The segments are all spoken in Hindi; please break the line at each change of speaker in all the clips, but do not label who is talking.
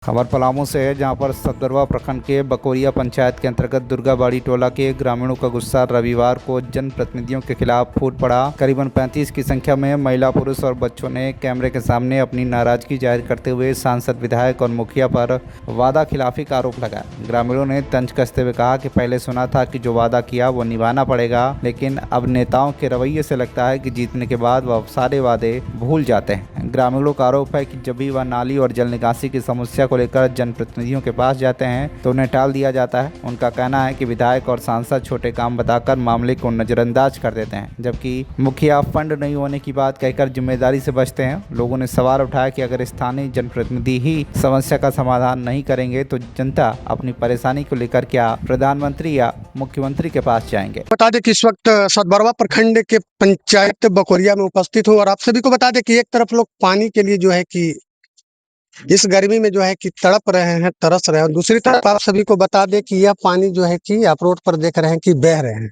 खबर पलामू से है, जहां पर सदरवा प्रखंड के बकोरिया पंचायत के अंतर्गत दुर्गाबाड़ी टोला के ग्रामीणों का गुस्सा रविवार को जनप्रतिनिधियों के खिलाफ फूट पड़ा। करीबन 35 की संख्या में महिला, पुरुष और बच्चों ने कैमरे के सामने अपनी नाराजगी जाहिर करते हुए सांसद, विधायक और मुखिया पर वादा खिलाफी का आरोप लगाया। ग्रामीणों ने तंज कसते हुए कहा कि पहले सुना था कि जो वादा किया वो निभाना पड़ेगा, लेकिन अब नेताओं के रवैये से लगता है कि जीतने के बाद वह सारे वादे भूल जाते हैं। ग्रामीणों का आरोप है कि जब भी वह नाली और जल निकासी की समस्या को लेकर जनप्रतिनिधियों के पास जाते हैं तो उन्हें टाल दिया जाता है। उनका कहना है कि विधायक और सांसद छोटे काम बताकर मामले को नजरअंदाज कर देते हैं, जबकि मुखिया फंड नहीं होने की बात कहकर जिम्मेदारी से बचते हैं। लोगों ने सवाल उठाया कि अगर स्थानीय जनप्रतिनिधि ही समस्या का समाधान नहीं करेंगे तो जनता अपनी परेशानी को लेकर क्या प्रधानमंत्री या मुख्यमंत्री के पास जाएंगे।
बता दें कि इस वक्त सदबरवा प्रखंड के पंचायत बकोरिया में उपस्थित हूँ और आप सभी को बता दें कि एक तरफ लोग पानी के लिए जो है कि इस गर्मी में जो है कि तड़प रहे हैं, तरस रहे हैं, और दूसरी तरफ आप सभी को बता दें कि यह पानी जो है कि आप रोड पर देख रहे हैं कि बह रहे हैं।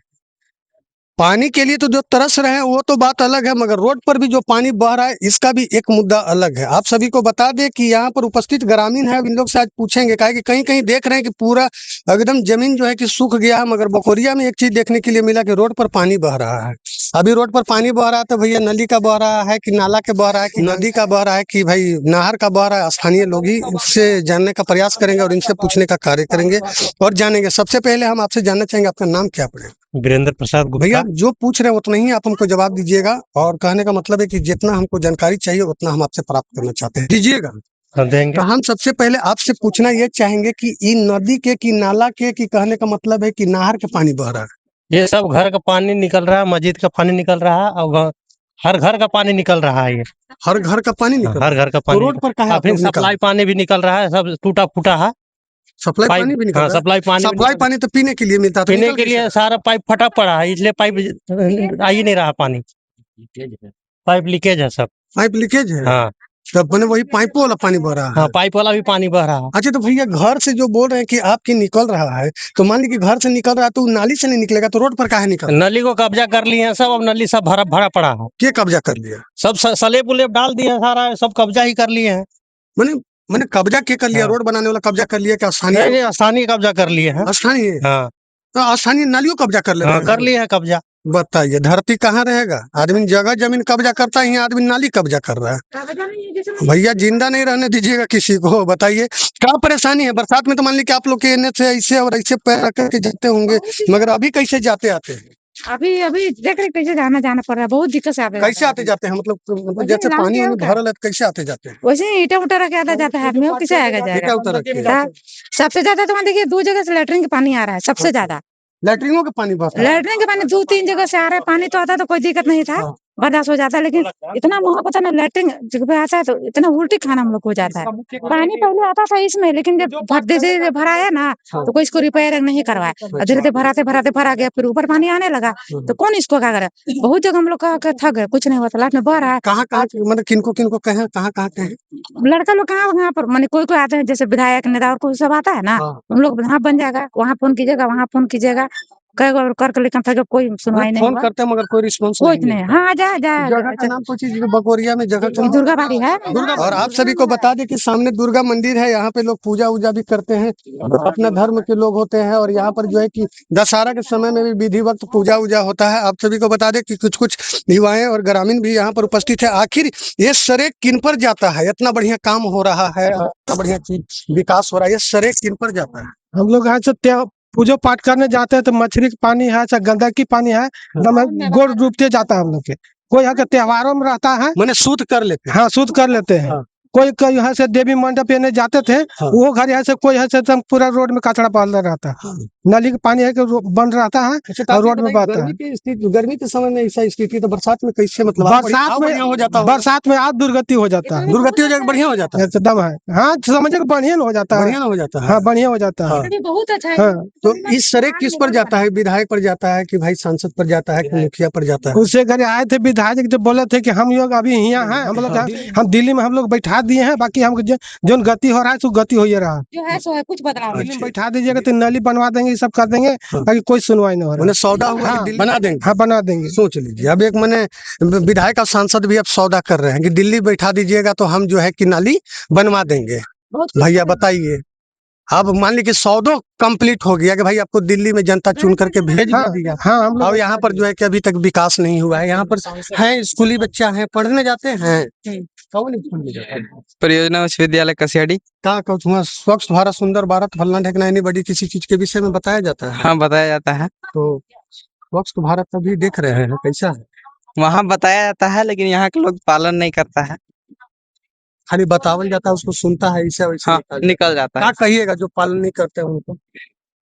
पानी के लिए तो जो तरस रहे हैं वो तो बात अलग है, मगर रोड पर भी जो पानी बह रहा है इसका भी एक मुद्दा अलग है। आप सभी को बता दें कि यहाँ पर उपस्थित ग्रामीण है, इन लोग से आज पूछेंगे, काहे कि कहीं कहीं देख रहे हैं कि पूरा एकदम जमीन जो है कि सूख गया है, मगर बकोरिया में एक चीज देखने के लिए मिला कि रोड पर पानी बह रहा है। अभी रोड पर पानी बह रहा है तो भैया नली का बह रहा है कि नाला के बह रहा है कि नदी का बह रहा है कि भाई नहर का बह रहा है। स्थानीय लोग ही इससे जानने का प्रयास करेंगे और इनसे पूछने का कार्य करेंगे और जानेंगे। सबसे पहले हम आपसे जानना चाहेंगे, आपका नाम क्या पड़ेगा?
वीरेंद्र प्रसाद गुप्ता।
भैया जो पूछ रहे हैं उतना ही आप हमको जवाब दीजिएगा, और कहने का मतलब है कि जितना हमको जानकारी चाहिए उतना हम आपसे प्राप्त करना चाहते हैं, दीजिएगा।
देंगे।
तो हम सबसे पहले आपसे पूछना ये चाहेंगे कि इन नदी के कि नाला के कि कहने का मतलब है कि नहर के पानी बह रहा है?
ये सब घर का पानी निकल रहा है, मस्जिद का पानी निकल रहा है और हर घर का पानी निकल रहा है। ये
हर घर का पानी निकल
हर घर का
तो
पानी
रोड पर कहाँ
फिर सप्लाई पानी भी निकल रहा है, सब टूटा फूटा है।
सप्लाई पानी भी निकल
हाँ,
रहा है? सप्लाई पानी तो पीने के लिए मिलता था,
पीने के लिए सारा पाइप फटा पड़ा है, इसलिए पाइप आ ही नहीं रहा पानी। पाइप लीकेज है सब।
पाइप लीकेज है?
हाँ,
तब मैंने वही पाइपों वाला पानी बह रहा है।
हाँ, पाइप वाला भी पानी बह रहा है।
अच्छा, तो भैया घर से जो बोल रहे हैं कि आपकी निकल रहा है, तो मान लीजिए कि घर से निकल रहा है तो नाली से नहीं निकलेगा तो रोड पर काहे निकल?
नली को कब्जा कर लिए हैं सब, अब नली सब भरा भरा पड़ा है।
के कब्जा कर लिया?
सब सलेब उलेब डाल दिए हैं, सारा सब कब्जा ही कर लिए हैं।
मैंने मैंने कब्जा के कर लिया?
हाँ।
रोड बनाने वाला कब्जा कर लिया क्या?
नहीं, स्थानीय कब्जा कर लिए हैं।
स्थानीय?
हाँ,
तो स्थानीय नालियों कब्जा कर ले?
हाँ, कर लिए हैं कब्जा।
बताइए, धरती कहाँ रहेगा? आदमी जगह जमीन कब्जा करता है, यहाँ आदमी नाली कब्जा कर रहा है। भैया जिंदा नहीं रहने दीजिएगा किसी को। बताइए क्या परेशानी है? बरसात में तो मान लीजिए कि आप लोग के एनएच से ऐसे और ऐसे पैर रख के जाते होंगे, मगर अभी कैसे जाते आते हैं?
अभी देख रहे कैसे जाना पड़ रहा है, बहुत दिक्कत से
कैसे आते जाते हैं? मतलब जैसे पानी वानी भरल है तो कैसे आते जाते हैं?
वैसे ही ईटा उटा रख के आता जाता है आदमी, कैसे आएगा
ईटा
जाएगा?
उटा रख के?
सबसे ज्यादा तो देखिए 2 जगह से लेटरिन का पानी आ रहा है, सबसे ज्यादा
लैट्रिनों का पानी बहता है?
लेटरिन का पानी 2-3 जगह से आ रहा है। पानी तो आता तो कोई दिक्कत नहीं था, बर्दाश्त हो जाता, लेकिन इतना महंगा पता ना लेटरिन जगह पे आता है तो इतना उल्टी खाना हम लोग को हो जाता है। पानी पहले आता था इसमें, लेकिन जब धीरे धीरे भराया ना तो कोई इसको रिपेयर नहीं करवाया, और धीरे धीरे भराते भराते भरा गया, फिर ऊपर पानी आने लगा तो कौन इसको क्या करे? बहुत जगह हम लोग का थक गए, कुछ नहीं होता, लास्ट में बह रहा है।
कहाँ मतलब किनको किनको कहे, कहाँ कहे?
लड़का लोग कहाँ पर माने कोई आते हैं, जैसे विधायक नेता और कोई सब आता है ना, हम लोग यहाँ बन जाएगा, वहाँ फोन कीजिएगा, वहाँ फोन कीजिएगा, कई बार करके, लेकिन फिर कोई सुनवाई नहीं
फोन
हुआ।
करते हैं मगर कोई रिस्पॉन्स
कुछ नहीं। हाँ, जा
जगह का नाम पूछिए, जो बकोरिया में जगह का
दुर्गाबाड़ी है।
और आप सभी को बता दें कि सामने दुर्गा मंदिर है, यहाँ पे लोग पूजा उजा भी करते हैं, अपना धर्म के लोग होते हैं, और यहाँ पर जो है कि दशहरा के समय में भी विधिवत पूजा उजा होता है। आप सभी को बता दें कि कुछ कुछ युवाएं और ग्रामीण भी यहाँ पर उपस्थित है। आखिर ये सरेक किन पर जाता है? इतना बढ़िया काम हो रहा है, इतना बढ़िया चीज विकास हो रहा है, ये सरेक किन पर जाता है?
हम लोग यहाँ से पूजा पाठ करने जाते हैं तो मछली का पानी है, चाहे गंदगी पानी है, एकदम गोड़ डूबते जाता है हम लोग के। कोई यहाँ के त्योहारों में रहता है,
मैंने सूद कर लेते हैं।
हाँ, शुद्ध कर लेते हैं।
हाँ।
कोई यहाँ से देवी मंडप ने जाते थे, वो घर यहाँ से कोई यहाँ से एकदम पूरा रोड में कचरा पाल रहता है। नली का पानी है कि बंद रहता है और रोड में बहता है।
गर्मी के समय में ऐसा स्थिति, तो बरसात में कैसे मतलब
बरसात में आज दुर्गति हो जाता है।
दुर्गति हो जाएगा, बढ़िया हो जाता है
एकदम है। हाँ, समझे बढ़िया हो जाता है,
बढ़िया हो जाता है।
हाँ, बढ़िया हो जाता है।
बहुत अच्छा
हाँ,
तो इस सरेक किस पर जाता है? विधायक पर जाता है कि भाई सांसद पर जाता है कि मुखिया पर जाता है?
उससे घर आए थे विधायक, जो बोले थे कि हम लोग अभी यहाँ हैं, हम लोग हम दिल्ली में हम लोग बैठा दिए हैं, बाकी हम जो गति हो रहा है तो गति हो ही रहा
जो है सो है, कुछ बदलाव नहीं।
दिल्ली में बैठा दीजिएगा तो नली बनवा देंगे, सब कर देंगे, बाकी कोई सुनवाई नहीं हो रहा।
सौदा हुआ कि दिल्ली बना देंगे?
हाँ, बना देंगे।
सोच लीजिए, अब एक मैंने विधायक और सांसद भी अब सौदा कर रहे हैं कि दिल्ली बैठा दीजिएगा तो हम जो है कि नाली बनवा देंगे। भैया बताइए, अब मान लीजिए 100 कंप्लीट हो गया कि भाई आपको दिल्ली में जनता चुन करके भेज
हाँ
दिया,
हाँ हम लोग
और यहाँ पर जो है कि अभी तक विकास नहीं हुआ है। यहाँ पर है स्कूली बच्चा है, पढ़ने जाते हैं, कौन स्कूल में जाते हैं?
परियोजना उच्च विद्यालय कसियाडी।
कहाँ कहूँ वहाँ स्वच्छ भारत, सुंदर भारत, फलना ढेकना यानी बड़ी किसी चीज के विषय में बताया जाता है।
हाँ, बताया जाता है।
तो स्वच्छ भारत अभी देख रहे हैं कैसा है,
वहाँ बताया जाता है, लेकिन यहाँ के लोग पालन नहीं करता है।
खाली बतावल जाता है, उसको सुनता है, ऐसे वैसे
हाँ, निकल जाता
क्या
है।
कहिएगा जो पालन नहीं करते हैं उनको?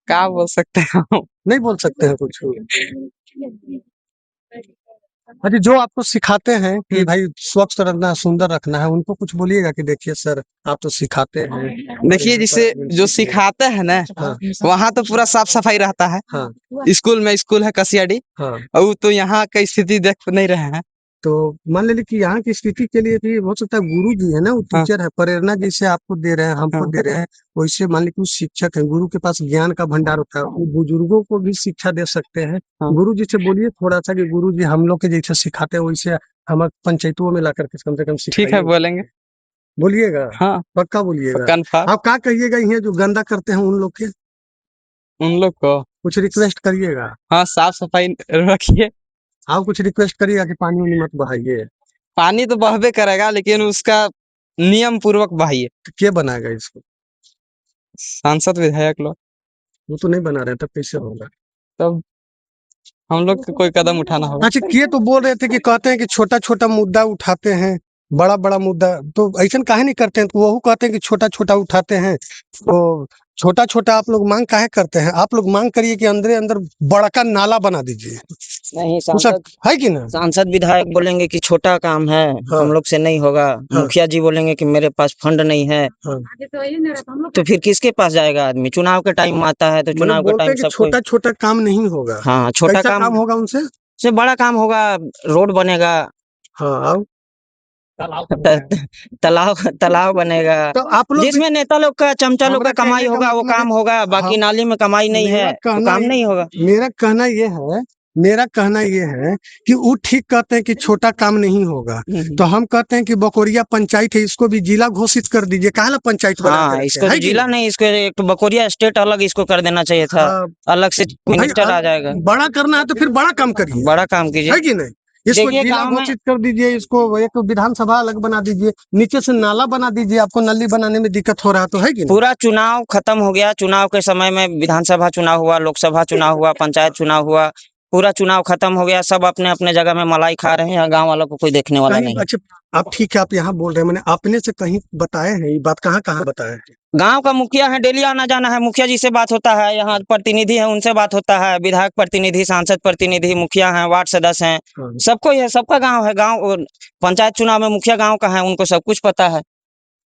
क्या बोल सकते हैं हम?
नहीं बोल सकते हैं कुछ। अरे जो आपको सिखाते हैं कि भाई स्वच्छ रखना है, सुंदर रखना है, उनको कुछ बोलिएगा कि देखिए सर आप तो सिखाते हैं।
देखिए, जिसे जो सिखाता है ना,
हाँ
वहाँ तो पूरा साफ सफाई रहता है।
हाँ
स्कूल है कसियाडी,
हाँ।
और वो तो यहाँ की स्थिति देख नहीं रहे हैं।
तो मान लीजिए कि यहाँ की स्थिति के लिए भी हो सकता है गुरु जी है ना, वो
हाँ।
टीचर है, प्रेरणा जैसे आपको दे रहे हैं, हमको
हाँ।
दे रहे हैं, वैसे मान लीजिए कुछ शिक्षक है, गुरु के पास ज्ञान का भंडार होता है, वो बुजुर्गों को भी शिक्षा दे सकते हैं।
हाँ।
गुरु जी से बोलिए थोड़ा सा कि गुरु जी हम लोग के जैसे सिखाते हैं वैसे हम पंचायतों में ला करके कम से कम
ठीक है,
सिखाइए।
बोलेंगे।
बोलिएगा,
हाँ,
पक्का बोलिएगा।
कन्फर्म।
आप क्या कहिएगा यहाँ जो गंदा करते हैं उन लोग के,
उन लोग को
कुछ रिक्वेस्ट करिएगा?
हाँ, साफ सफाई रखिए।
आप कुछ रिक्वेस्ट करिएगा कि पानी वानी मत बहाइए?
पानी तो बहबे करेगा, लेकिन उसका नियम पूर्वक बहाइए।
तो क्या बनाएगा इसको?
सांसद विधायक लोग।
वो तो नहीं बना रहे, तब कैसे होगा?
तब हम लोग को कोई कदम उठाना होगा।
अच्छा, ये तो बोल रहे थे कि कहते हैं कि छोटा छोटा मुद्दा उठाते हैं, बड़ा बड़ा मुद्दा तो ऐसा काहे नहीं करते हैं? तो वो कहते हैं कि छोटा छोटा उठाते हैं, तो छोटा छोटा आप लोग मांग काहे करते हैं? आप लोग मांग करिए कि अंदर अंदर बड़ा का नाला बना दीजिए।
नहीं,
तो सब है कि ना?
सांसद विधायक बोलेंगे कि छोटा काम है,
हाँ।
हम लोग से नहीं होगा। मुखिया जी बोलेंगे कि मेरे पास फंड नहीं है,
हाँ।
तो फिर किसके पास जाएगा आदमी? चुनाव के टाइम आता है तो
मतलब
चुनाव के
बोलते
टाइम
हैं कि
सब
छोटा छोटा काम नहीं होगा।
हाँ, छोटा
कैसा काम
काम
होगा उनसे?
से बड़ा काम होगा। रोड बनेगा,
हाँ, आओ।
तालाब बनेगा,
तो आप लोग
जिसमें नेता लोग का, चमचा लोग
हमरा
का कमाई
कहने का
होगा वो
मतलब है-
काम होगा। बाकी
हाँ।
नाली में कमाई नहीं
मेरा
है तो
कहना
काम
ये-
नहीं होगा।
मेरा कहना ये है कि वो ठीक कहते हैं कि छोटा काम नहीं होगा, तो हम कहते हैं कि बकोरिया पंचायत है, इसको भी जिला घोषित कर दीजिए। काहे पंचायत बना के
हाँ,
रखे
इसको
हैं,
तो
है कि
जिला नहीं, इसको एक तो बकोरिया स्टेट अलग इसको कर देना चाहिए था।
हाँ।
अलग से मिनिस्टर
भाई,
आ जाएगा।
बड़ा करना है तो फिर बड़ा काम करिए,
बड़ा काम
है
कीजिए।
कि नहीं? इसको
देखिए,
जिला
गाँव में
घोषित कर दीजिए, इसको एक विधानसभा अलग बना दीजिए, नीचे से नाला बना दीजिए। आपको नली बनाने में दिक्कत हो रहा है तो, है कि नहीं?
पूरा चुनाव खत्म हो गया। चुनाव के समय में विधानसभा चुनाव हुआ, लोकसभा चुनाव हुआ, पंचायत चुनाव हुआ, पूरा चुनाव खत्म हो गया। सब अपने अपने जगह में मलाई खा रहे हैं, गांव वालों को कोई देखने वाला
कहीं
नहीं।
अच्छा, आप ठीक है, आप यहाँ बोल रहे हैं, मैंने अपने से कहीं बताए हैं ये बात? कहाँ कहाँ बताया है?
गांव का मुखिया है, डेली आना जाना है, मुखिया जी से बात होता है। यहाँ प्रतिनिधि है, उनसे बात होता है। विधायक प्रतिनिधि, सांसद प्रतिनिधि, मुखिया है, वार्ड सदस्य हैं,
हाँ।
सबको ही है, सबका गांव है। गांव पंचायत चुनाव में मुखिया गांव का है, उनको सब कुछ पता है।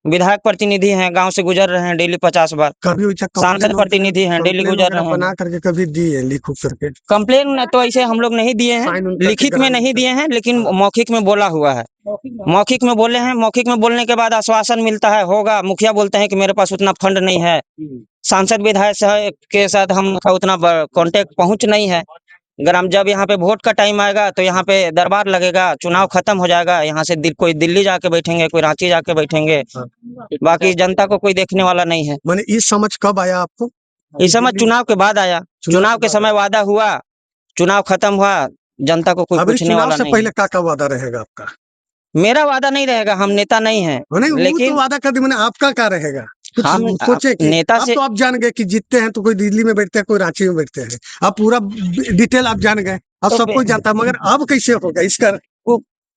विधायक प्रतिनिधि हैं, गांव से गुजर रहे हैं डेली 50 बार।
कभी वैसा
सांसद प्रतिनिधि हैं, डेली
कंप्लेन
गुजर
वगैरह
रहे
बना
हैं।
करके कभी दिए लिख उख करके?
कंप्लेन तो ऐसे हम लोग नहीं दिए हैं,
साइन उन करके
लिखित में नहीं दिए हैं, लेकिन
हाँ।
मौखिक में बोला हुआ है। मौखिक में बोले हैं, मौखिक में बोलने के बाद आश्वासन मिलता है होगा। मुखिया बोलते हैं कि मेरे पास उतना फंड नहीं है। सांसद विधायक के साथ हम उतना कांटेक्ट पहुंच नहीं है। जब यहाँ पे वोट का टाइम आएगा तो यहाँ पे दरबार लगेगा, चुनाव खत्म हो जाएगा, यहाँ से कोई दिल्ली जाके बैठेंगे, कोई रांची जाके बैठेंगे। बाकी जनता को कोई देखने वाला नहीं है।
मैंने ये समझ कब आया आपको?
इस समय चुनाव के बाद आया। चुनाव के समय वादा हुआ, चुनाव खत्म हुआ, जनता को कोई
अभी
पूछने
चुनाव
वाला
से
नहीं
पहले
है।
क्या वादा रहेगा आपका?
मेरा वादा नहीं रहेगा, हम नेता नहीं हैं।
नहीं, वो
लेकिन
तो वादा कर दी मैंने, आपका क्या रहेगा? कुछ
हम
सोचे कि
नेता
अब
से
तो आप जान गए कि जीतते हैं तो कोई दिल्ली में बैठते हैं, कोई रांची में बैठते हैं। अब पूरा डिटेल आप जान गए, अब
तो
सब कोई जानता है। मगर अब कैसे होगा इसका?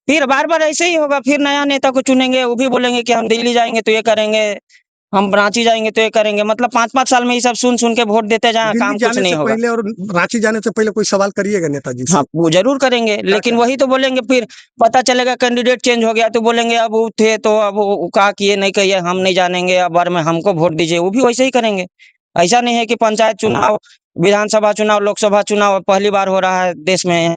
फिर बार बार ऐसे ही होगा। फिर नया नेता को चुनेंगे, वो भी बोलेंगे कि हम दिल्ली जाएंगे तो ये करेंगे, हम रांची जाएंगे तो ये करेंगे। मतलब 5-5 साल में ये सब सुन सुन के वोट देते जाए,
दिल्ली
काम कुछ
जाने
नहीं
से
होगा।
पहले और रांची जाने से पहले कोई सवाल करिएगा नेताजी से?
हाँ, वो जरूर करेंगे, लेकिन वही तो बोलेंगे। फिर पता चलेगा कैंडिडेट चेंज हो गया तो बोलेंगे अब वो थे तो अब वो कहा किए नहीं कहिए, हम नहीं जानेंगे, अब बार में हमको वोट दीजिए। वो भी वैसे ही करेंगे। ऐसा नहीं है कि पंचायत चुनाव, विधानसभा चुनाव, लोकसभा चुनाव पहली बार हो रहा है देश में।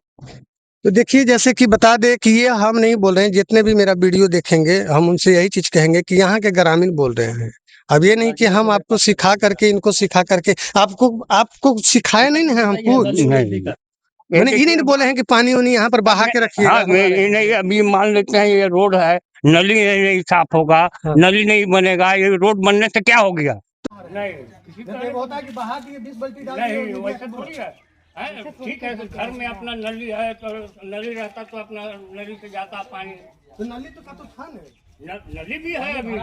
तो देखिए, जैसे कि बता दे कि ये हम नहीं बोल रहे हैं, जितने भी मेरा वीडियो देखेंगे हम उनसे यही चीज कहेंगे कि यहाँ के ग्रामीण बोल रहे हैं। अब ये नहीं कि हम आपको सिखा करके, इनको सिखा करके, आपको सिखाए नहीं है हम कुछ। मैंने ये नहीं बोले हैं कि पानी उनी यहाँ पर बहा के रखिएगा।
हाँ नहीं, अभी मान लेते हैं ये रोड है, नली नहीं साफ होगा, नली नहीं बनेगा, ये रोड बनने से क्या हो गया? नहीं
होता है कि बहा दिए 20 बाल्टी डाल
नहीं, वैसे थोड़ी है। ठीक है, तो घर में अपना नली है तो नली रहता तो अपना नली से जाता पानी।
तो नली तो का तो था नहीं,
नली भी है अभी,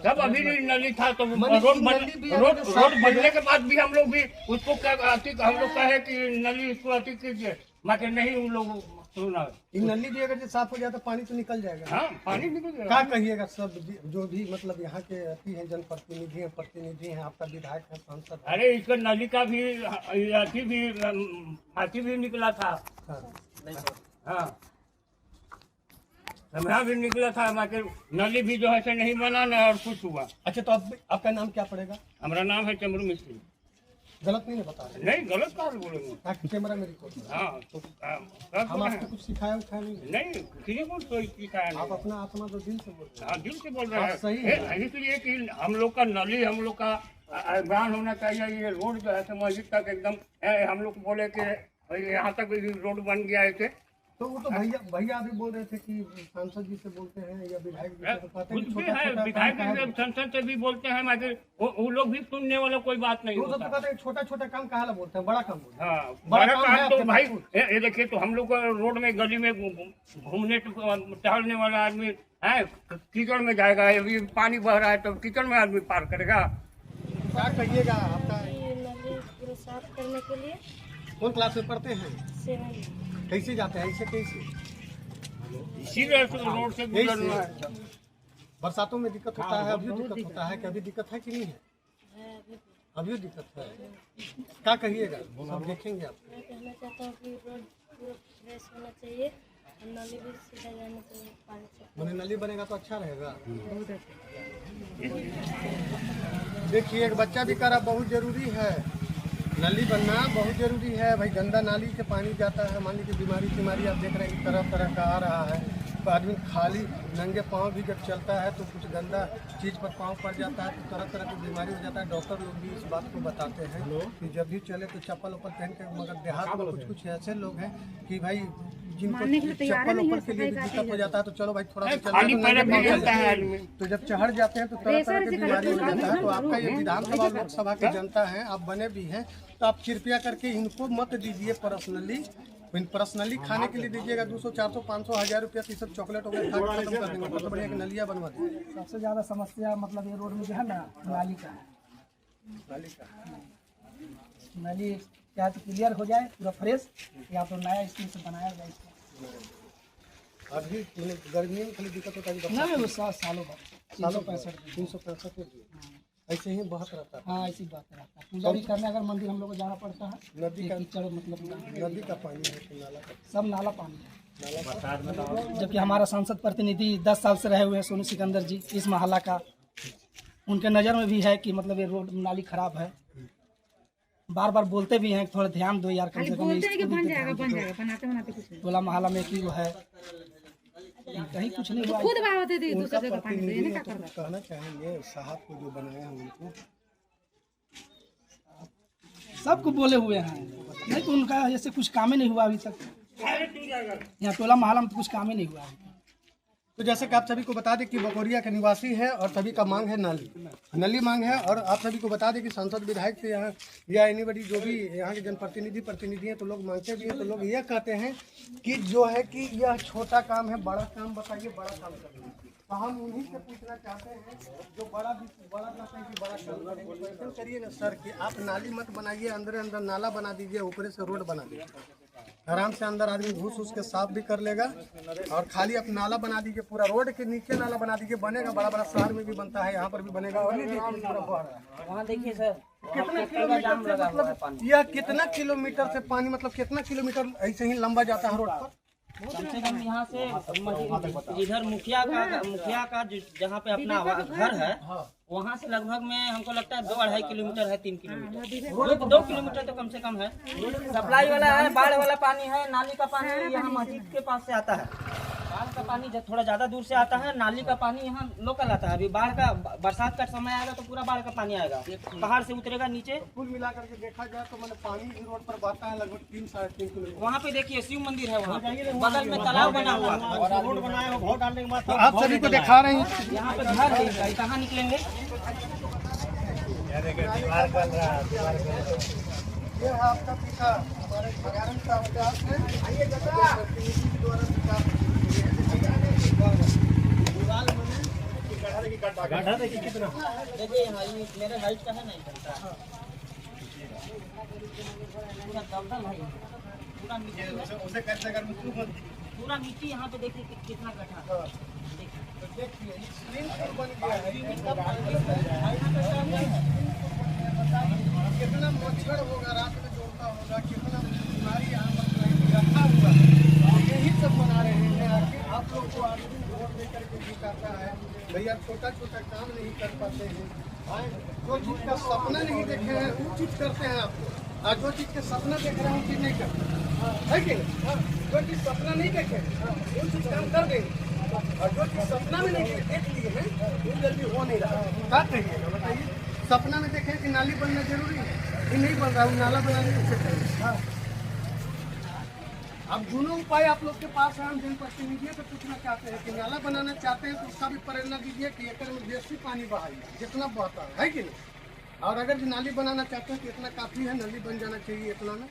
सब अभी भी नली था तो रोड बनने के बाद भी हम लोग भी उसको क्या हम लोग कहे कि नली इसको अति कीजिए, मगर नहीं उन लोग सुना।
नली भी अगर साफ हो जाए तो पानी तो निकल जाएगा।
हाँ, पानी निकल जाएगा।
क्या कहिएगा सब जो भी मतलब यहाँ के अति हैं, जनप्रतिनिधि हैं, आपका विधायक है, सांसद?
अरे इसका नली का भी हाथी भी निकला था। हाँ, यहाँ भी निकला था, मगर नली भी जो है से नहीं बना ना और कुछ हुआ।
अच्छा, तो अब आपका नाम क्या पड़ेगा?
हमारा नाम है चमरू मिस्त्री।
गलत नहीं बता रहे?
नहीं, गलत कहाँ बोलेंगे।
कैमरा में रिकॉर्ड।
हाँ, तो
हम आपको कुछ सिखाया उखाया नहीं?
किसी को कोई सिखाया नहीं।
आप अपना आत्मा तो दिल से बोल रहे हैं।
हाँ, दिल से बोल रहे हैं।
सही है।
इसलिए कि हम लोग का नली, हम लोग का अभियान होना चाहिए। ये रोड जो है मस्जिद तक एकदम हम लोग बोले कि यहाँ तक रोड बन गया है।
तो वो तो भैया अभी बोल रहे थे कि सांसद जी से बोलते हैं या विधायक जी से, तो कहते हैं
कुछ भी है, विधायक संसद से भी बोलते हैं, मगर वो लोग भी सुनने वाला कोई बात नहीं होता।
तो कहते हैं छोटा छोटा काम कहाँ बोलते हैं, बड़ा काम बोलते हैं।
हाँ, बड़ा काम तो भाई ये देखिए, तो हम लोग को रोड में गली में घूमने टहलने वाला आदमी है, कीचड़ में जाएगा, अभी पानी बह रहा है तो कीचड़ में आदमी पार करेगा।
क्या कहिएगा आपका?
पूरा साफ करने के लिए।
कौन क्लास में पढ़ते हैं?
7।
कैसे जाते हैं? ऐसे कैसे?
इसी रोड से गुजरना है।
बरसातों में दिक्कत होता है, अभी दिक्कत होता है, कभी दिक्कत है कि नहीं है? अभी दिक्कत है। क्या कहिएगा? सब देखेंगे आप।
मैं कहना चाहता हूँ कि रोड पूरा फ्रेश होना चाहिए, नली भी सीधा जाना चाहिए पानी से।
मैंने नली बनेगा तो अच्छा रहेगा। देखिए, एक बच्चा भी करा बहुत जरूरी है, नली बनना बहुत जरूरी है भाई। गंदा नाली से पानी जाता है, मान लीजिए बीमारी आप देख रहे हैं कि तरह तरह का आ रहा है। तो आदमी खाली नंगे पाँव भी जब चलता है तो कुछ गंदा चीज़ पर पाँव पड़ जाता है तो तरह तरह की बीमारी हो जाता है। डॉक्टर लोग भी इस बात को बताते हैं कि जब भी चले तो चप्पल उप्पल पहन के। मगर देहात में कुछ ऐसे लोग हैं कि भाई जिनको चप्पल उप्पल के लिए भी दिक्कत हो जाता है, तो चलो भाई थोड़ा सा तो जब चढ़ जाते हैं तो तरह तरह की बीमारी हो जाता है। तो आपका ये विधानसभा लोकसभा की जनता है, आप बने भी हैं, तो आप कृपया करके इनको मत दीजिए पर्सनली खाने के लिए दीजिएगा। 200, 400, 500, 1000 रुपया की सब चॉकलेट वगैरह खा के खत्म कर देंगे। तो बढ़िया कि नलिया बनवा देंगे।
सबसे ज्यादा समस्या मतलब ये रोड में जो है ना, नाली का नली या तो क्लियर हो जाए पूरा फ्रेश, या तो नया स्कीम से बनाया जाए इसको।
अभी गर्मियों में खाली दिक्कत होता है।
ना वो सालों बाद
365 ऐसे ही बहुत रहता है।
हाँ, ऐसी बात रहता है। पूजा भी करने अगर मंदिर हम लोग को जाना पड़ता है,
नदी का
कीचड़ मतलब
नदी का पानी है कि नाला का?
सब नाला पानी है। जबकि हमारा सांसद प्रतिनिधि 10 साल से रहे हुए हैं सोनू सिकंदर जी इस मोहल्ला का, उनके नज़र में भी है कि मतलब ये रोड नाली खराब है। बार बार बोलते भी हैं थोड़ा ध्यान दो यार, कम से कम टोला मोहल्ला में कि वो है, कहीं कुछ नहीं हुआ।
खुद बात होती थी दूसरे जगह पानी
प्रतिनिधि हैं, तो कुछ कहना चाहेंगे साहब को जो बनाया है उनको?
सबको बोले हुए हैं, नहीं तो उनका ऐसे कुछ काम ही नहीं हुआ अभी तक। यहाँ टोला मोहल्ला में तो कुछ काम ही नहीं हुआ है।
तो जैसे कि आप सभी को बता दें कि बकोरिया के निवासी है और सभी का मांग है नली मांग है। और आप सभी को बता दें कि सांसद विधायक से यहाँ या एनीबडी जो भी यहाँ के जनप्रतिनिधि हैं तो लोग मांगते भी हैं। तो लोग यह कहते हैं कि जो है कि यह छोटा काम है, बड़ा काम बताइए, बड़ा काम करिए। तो हम उन्हीं से पूछना चाहते हैं जो बड़ा कहते हैं कि बड़ा काम करेंगे। तो ऐसा करिए ना सर कि आप नाली मत बनाइए, अंदर नाला बना दीजिए, ऊपर से रोड बना दीजिए। आराम से अंदर आदमी घुस उसके साफ भी कर लेगा। और खाली आप नाला बना दीजिए, पूरा रोड के नीचे नाला बना दीजिए। बनेगा, बड़ा बड़ा शहर में भी बनता है, यहाँ पर भी बनेगा। और नहीं देखिए पूरा बह रहा है,
वहाँ देखिए सर
कितना किलोमीटर से मतलब यह कितना किलोमीटर से पानी मतलब कितना किलोमीटर ऐसे ही लंबा जाता है रोड पर?
कम से कम यहाँ से इधर मुखिया का जहाँ पे अपना घर है वहाँ से लगभग में हमको लगता है 2-2.5 किलोमीटर है, 3 किलोमीटर 2 किलोमीटर तो कम से कम है। सप्लाई वाला है, बाढ़ वाला पानी है, नाली का पानी यहाँ मस्जिद के पास से आता है। बाढ़ का पानी जब थोड़ा ज्यादा दूर से आता है, नाली का पानी यहाँ लोकल आता है। अभी बाढ़ का बरसात का समय आएगा तो पूरा बाढ़ का पानी आएगा, पहाड़ से उतरेगा नीचे।
कुल मिलाकर के देखा जाए तो मैंने पानी इस रोड पर बहता है लगभग 3-3.5 किलोमीटर।
वहाँ पे देखिए शिव मंदिर है, वहाँ बगल में तालाब बना हुआ है, रोड बनाया हुआ, वोट डालने के बाद
तो आप सभी को दिखा रहे हैं
यहाँ पे घर है इसका, कहाँ निकलेंगे?
ये है आपका पीछा हमारे भगारन का अभ्यास है। आइए प्रतिनिधि द्वारा
गड्ढा देखिए कितना,
देखिए यहाँ ये मेरे हाइट का है, नहीं चलता पूरा दलदल है, पूरा मिट्टी, पूरा मिट्टी यहाँ पे देखिए कितना गड्ढा।
कितना मच्छर होगा, रात में दौड़ता होगा, कितना बीमारी यहाँ पर रखा हुआ है। यही सब बना रहे हैं। आखिर आप लोग को आदमी वोट दे करके जिताता है, भैया छोटा छोटा काम नहीं कर पाते हैं। जो चीज़ का सपना नहीं देखे हैं वो चीज़ करते हैं आप लोग, और जो चीज़ का सपना देख रहे हैं वो चीज़ नहीं करते है कि नहीं? जो चीज़ सपना नहीं देखे वो चीज़ काम कर देंगे, और जो चीज़ सपना में नहीं देख लिए हैं वो जल्दी हो नहीं रहा। क्या कहिएगा बताइए? सपना में देखें कि नाली बनना जरूरी है, ये नहीं बन रहा, वो नाला बनाने को अब दोनों उपाय आप लोग के पास है। हम जनप्रतिनिधियों से पूछना चाहते हैं कि नाला बनाना चाहते हैं तो उसका भी प्रेरणा दीजिए कि एकड़ में बेसी पानी बहाइए जितना बहता है कि नहीं? और अगर नाली बनाना चाहते हैं तो इतना काफ़ी है, नाली बन जाना चाहिए इतना में।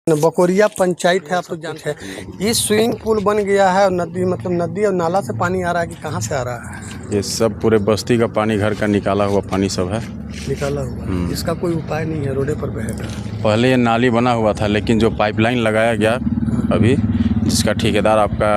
बकोरिया पंचायत है, आप तो जानते हैं। ये स्विमिंग पूल बन गया है और नदी मतलब नदी और नाला से पानी आ रहा है कि कहाँ से आ रहा है?
ये सब पूरे बस्ती का पानी, घर का निकाला हुआ पानी सब है,
निकाला हुआ। इसका कोई उपाय नहीं है, रोडे पर बहेगा।
पहले ये नाली बना हुआ था, लेकिन जो पाइपलाइन लगाया गया अभी, जिसका ठेकेदार आपका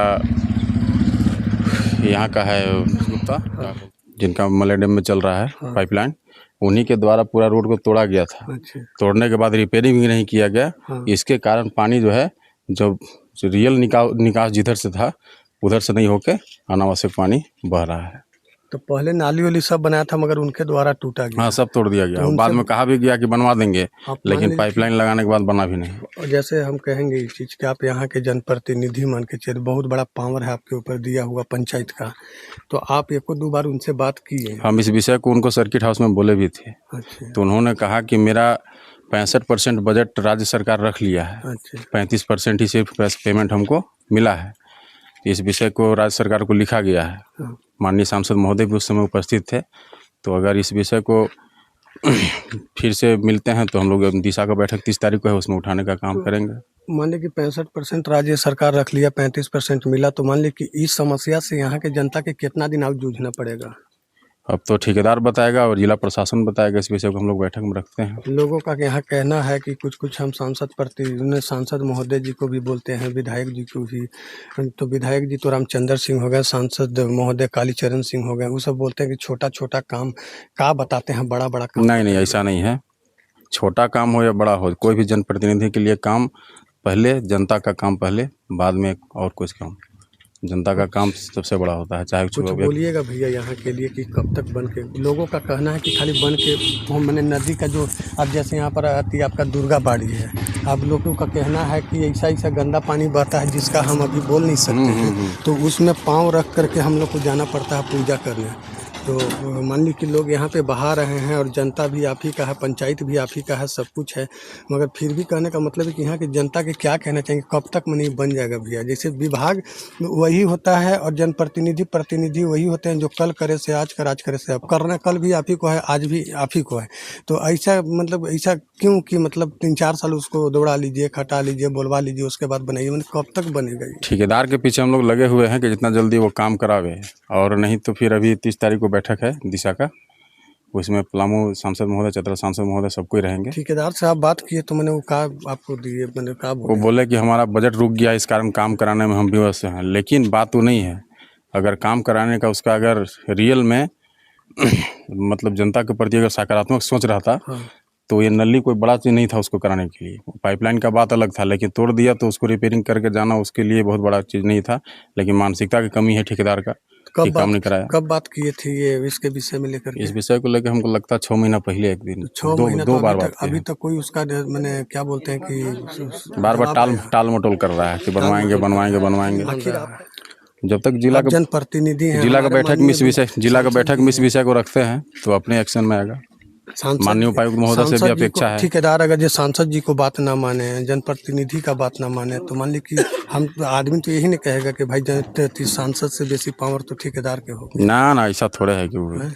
यहाँ का है गुप्ता, जिनका मलय डैम में चल रहा है पाइपलाइन, उन्हीं के द्वारा पूरा रोड को तोड़ा गया था।
अच्छा।
तोड़ने के बाद रिपेयरिंग भी नहीं किया गया। इसके कारण पानी जो है, जो रियल निकास जिधर से था उधर से नहीं होके अनावश्यक पानी बह रहा है।
तो पहले नाली वाली सब बनाया था मगर उनके द्वारा टूटा गया।
हाँ, सब तोड़ दिया गया।
तो
बाद में कहा भी गया कि बनवा देंगे, लेकिन पाइपलाइन लगाने के बाद बना भी नहीं।
और जैसे हम कहेंगे इस चीज़ कि आप यहाँ के जनप्रतिनिधि मान के चलिए, बहुत बड़ा पावर है आपके ऊपर दिया हुआ पंचायत का, तो आप एक दो बार उनसे बात की है?
हम इस विषय को उनको सर्किट हाउस में बोले भी थे।
अच्छा।
तो उन्होंने कहा कि मेरा 65% बजट राज्य सरकार रख लिया है,
अच्छा।
35% ही सिर्फ पेमेंट हमको मिला है। इस विषय को राज्य सरकार को लिखा गया है। माननीय सांसद महोदय भी उस समय उपस्थित थे। तो अगर इस विषय को फिर से मिलते हैं तो हम लोग दिशा का बैठक 30 तारीख को है, उसमें उठाने का काम करेंगे।
मान ली कि 65% राज्य सरकार रख लिया, 35% मिला, तो मान ली कि इस समस्या से यहाँ के जनता के कितना दिन और जूझना पड़ेगा?
अब तो ठेकेदार बताएगा और जिला प्रशासन बताएगा। इस विषय को हम लोग बैठक में रखते हैं।
लोगों का यहाँ कहना है कि कुछ हम सांसद महोदय जी को भी बोलते हैं, विधायक जी को भी। तो विधायक जी तो रामचंद्र सिंह हो गए, सांसद महोदय कालीचरण सिंह हो गए, वो सब बोलते हैं कि छोटा छोटा काम का बताते हैं, बड़ा बड़ा काम।
नहीं, ऐसा नहीं है। छोटा काम हो या बड़ा हो, कोई भी जनप्रतिनिधि के लिए काम पहले, जनता का काम पहले, बाद में और कुछ काम। जनता का काम सबसे बड़ा होता है। चाहे
कुछ बोलिएगा भैया यहाँ के लिए कि कब तक बन के? लोगों का कहना है कि खाली बन के मैंने नदी का जो अब जैसे यहाँ पर आती है आपका दुर्गा बाड़ी है, अब लोगों का कहना है कि ऐसा गंदा पानी बहता है जिसका हम अभी बोल नहीं सकते हैं, तो उसमें पाँव रख करके हम लोग को जाना पड़ता है पूजा करने। तो मान ली कि लोग यहाँ पे बहा रहे हैं और जनता भी आप ही का है, पंचायत भी आप ही का है, सब कुछ है, मगर फिर भी कहने का मतलब है कि यहाँ की जनता के क्या कहना चाहिए, कब तक नहीं बन जाएगा भैया? जैसे विभाग वही होता है और जनप्रतिनिधि वही होते हैं जो कल करे से आज कर, आज करे से अब करना, कल भी आप ही को है, आज भी आप ही को है। तो ऐसा मतलब ऐसा क्यों कि मतलब 3-4 साल उसको दौड़ा लीजिए, खटा लीजिए, बोलवा लीजिए, उसके बाद बनाइए, मतलब कब तक बनेगा ये?
ठेकेदार के पीछे हम लोग लगे हुए हैं कि जितना जल्दी वो काम करावे, और नहीं तो फिर अभी 30 तारीख को बैठक है दिशा का, उसमें पलामू सांसद महोदय, चतरा सांसद महोदय सब कोई रहेंगे।
ठेकेदार से आप बात किए तो मैंने वो कहा आपको दिए, मैंने कहा
वो बोले कि हमारा बजट रुक गया, इस कारण काम कराने में हम व्यस्त हैं। लेकिन बात वो नहीं है। अगर काम कराने का उसका अगर रियल में मतलब जनता के प्रति अगर सकारात्मक सोच रहा था, तो ये नली कोई बड़ा चीज़ नहीं था उसको कराने के लिए। पाइपलाइन का बात अलग था, लेकिन तोड़ दिया तो उसको रिपेयरिंग करके जाना उसके लिए बहुत बड़ा चीज़ नहीं था। लेकिन मानसिकता की कमी है ठेकेदार का, काम नहीं कराया।
कब बात किए थे ये इसके विषय में लेकर?
इस विषय को लेकर हमको लगता है 6 महीना पहले, एक दिन
6 महीना
दो बार बात
अभी तक कोई उसका मैंने क्या बोलते हैं कि
बार टाल मटोल कर रहा है कि बनवाएंगे।
आखिर
जब तक जिला का
जनप्रतिनिधि हैं,
जिला का
हमारे
बैठक में
माननीय
इस विषय जिला का
सांसद
बैठक
जी
में इस
हैं।
विषय को रखते हैं तो अपने एक्शन में आएगा।
सांसद
माननीय उपायुक्त महोदय से भी
सांसद जी
अपेक्षा
को-
है।
ठेकेदार अगर जो सांसद जी को बात ना माने, जनप्रतिनिधि का बात ना माने, तो मान ली कि हम आदमी तो यही नहीं कहेगा कि भाई सांसद से बेसी पावर तो ठेकेदार के हो।
ना ऐसा थोड़े है कि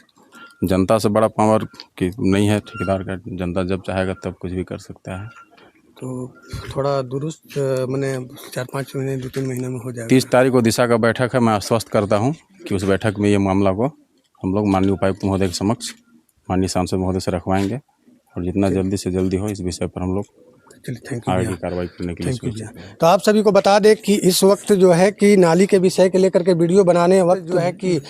जनता से बड़ा पावर की नहीं है ठेकेदार का। जनता जब चाहेगा तब कुछ भी कर सकता है।
तो थोड़ा दुरुस्त मैंने 4-5 महीने 2-3 महीने में हो जाएगा।
30 तारीख को दिशा का बैठक है। मैं आश्वस्त करता हूँ कि उस बैठक में ये मामला को हम लोग माननीय उपायुक्त महोदय के समक्ष माननीय सांसद महोदय से रखवाएंगे और जितना जल्दी से जल्दी हो इस विषय पर हम लोग
चलिए, थैंक यू
आगे
भैया।
की कार्रवाई करने के लिए
थैंक यू
सोचे।
भैया। तो आप सभी को बता दें कि इस वक्त जो है कि नाली के विषय के लेकर के वीडियो बनाने वक्त जो है कि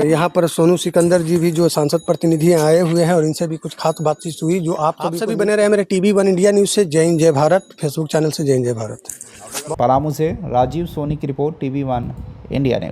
यहाँ पर सोनू सिकंदर जी भी जो सांसद प्रतिनिधि आए हुए हैं और इनसे भी कुछ खास बातचीत हुई। जो आप सभी बने रहे मेरे TV1 इंडिया न्यूज़ से। जय हिंद जय भारत। फेसबुक चैनल से जय हिंद जय भारत।
पलामू से राजीव सोनी की रिपोर्ट, TV1 इंडिया न्यूज़।